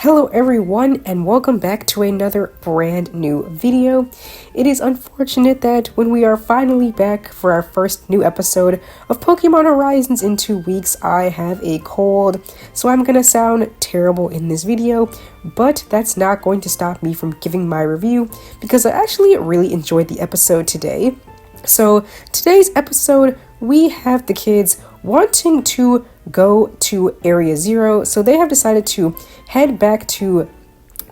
Hello everyone and welcome back to another brand new video. It is unfortunate that when we are finally back for our first new episode of Pokemon Horizons in 2 weeks, I have a cold, so I'm gonna sound terrible in this video, but that's not going to stop me from giving my review because I actually really enjoyed the episode today. So today's episode, we have the kids wanting to go to Area Zero, so they have decided to head back to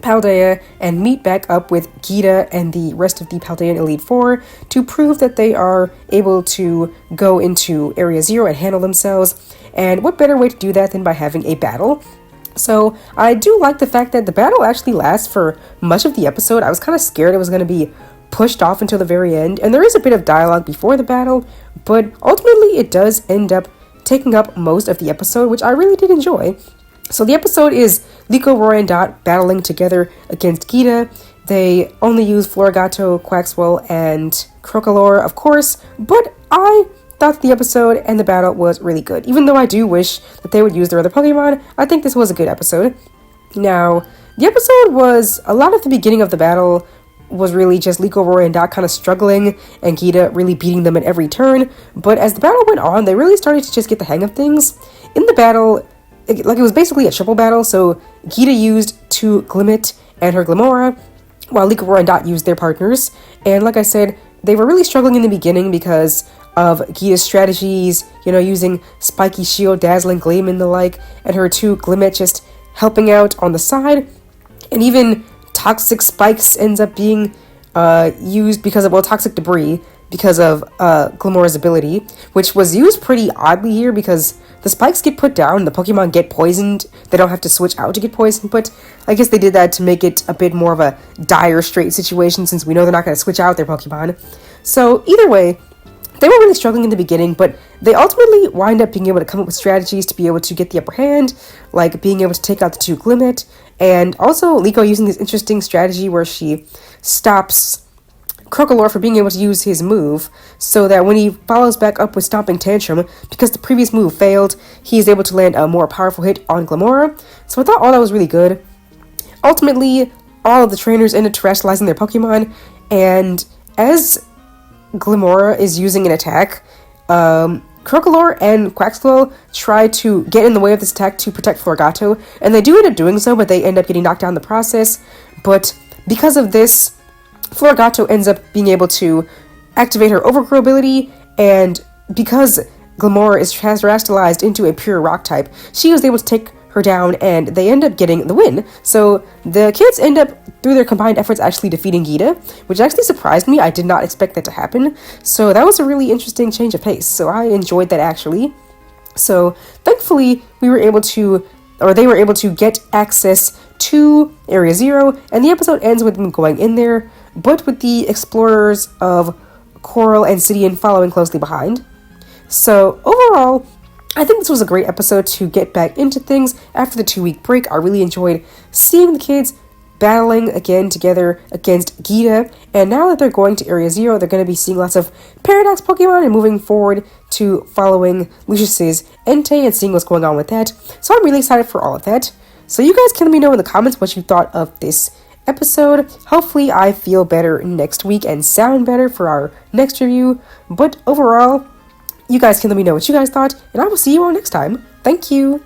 Paldea and meet back up with Geeta and the rest of the Paldean Elite Four to prove that they are able to go into Area Zero and handle themselves. And what better way to do that than by having a battle? So I do like the fact that the battle actually lasts for much of the episode. I was kind of scared it was going to be pushed off until the very end, and there is a bit of dialogue before the battle, but ultimately it does end up taking up most of the episode, which I really did enjoy. So the episode is Liko, Roy, and Dot battling together against Geeta. They only use Florigato, Quaxwell, and Crocolore, of course, but I thought the episode and the battle was really good. Even though I do wish that they would use their other Pokemon, I think this was a good episode. Now, the episode was, a lot of the beginning of the battle was really just Liko, Roy, and Dot kind of struggling, and Geeta really beating them at every turn. But as the battle went on, they really started to just get the hang of things. In the battle, it was basically a triple battle, so Geeta used 2 Glimmet and her Glimmora, while Liko, Roy, and Dot used their partners. And like I said, they were really struggling in the beginning because of Geeta's strategies, using Spiky Shield, Dazzling Gleam, and the like, and her 2 Glimmet just helping out on the side, and even Toxic Spikes ends up being used because of, Toxic Debris, because of Glimmora's ability, which was used pretty oddly here because the spikes get put down, the Pokemon get poisoned, they don't have to switch out to get poisoned, but I guess they did that to make it a bit more of a dire straight situation since we know they're not going to switch out their Pokemon. So either way, they were really struggling in the beginning, but they ultimately wind up being able to come up with strategies to be able to get the upper hand, like being able to take out the 2 Glimmet, and also Liko using this interesting strategy where she stops Crocolore for being able to use his move, so that when he follows back up with Stomping Tantrum, because the previous move failed, he is able to land a more powerful hit on Glimmora. So I thought all that was really good. Ultimately, all of the trainers end up terrestrializing their Pokemon, and as Glimmora is using an attack, Crocolore and Quaxwell try to get in the way of this attack to protect Florigato, and they do end up doing so, but they end up getting knocked down in the process. But because of this, Florigato ends up being able to activate her Overgrow ability, and because Glimmora is terrestrialized into a pure rock type, she was able to take her down, and they end up getting the win. So the kids end up, through their combined efforts, actually defeating Geeta, which actually surprised me. I did not expect that to happen. So that was a really interesting change of pace. So I enjoyed that actually. So thankfully they were able to get access to Area Zero, and the episode ends with them going in there, but with the explorers of Coral and Sidian following closely behind. So overall, I think this was a great episode to get back into things after the 2-week break. I really enjoyed seeing the kids battling again together against Geeta, and now that they're going to Area Zero, they're going to be seeing lots of Paradox Pokemon and moving forward to following Lucius's Entei and seeing what's going on with that. So I'm really excited for all of that. So you guys can let me know in the comments what you thought of this episode. Hopefully I feel better next week and sound better for our next review, but overall, you guys can let me know what you guys thought, and I will see you all next time. Thank you!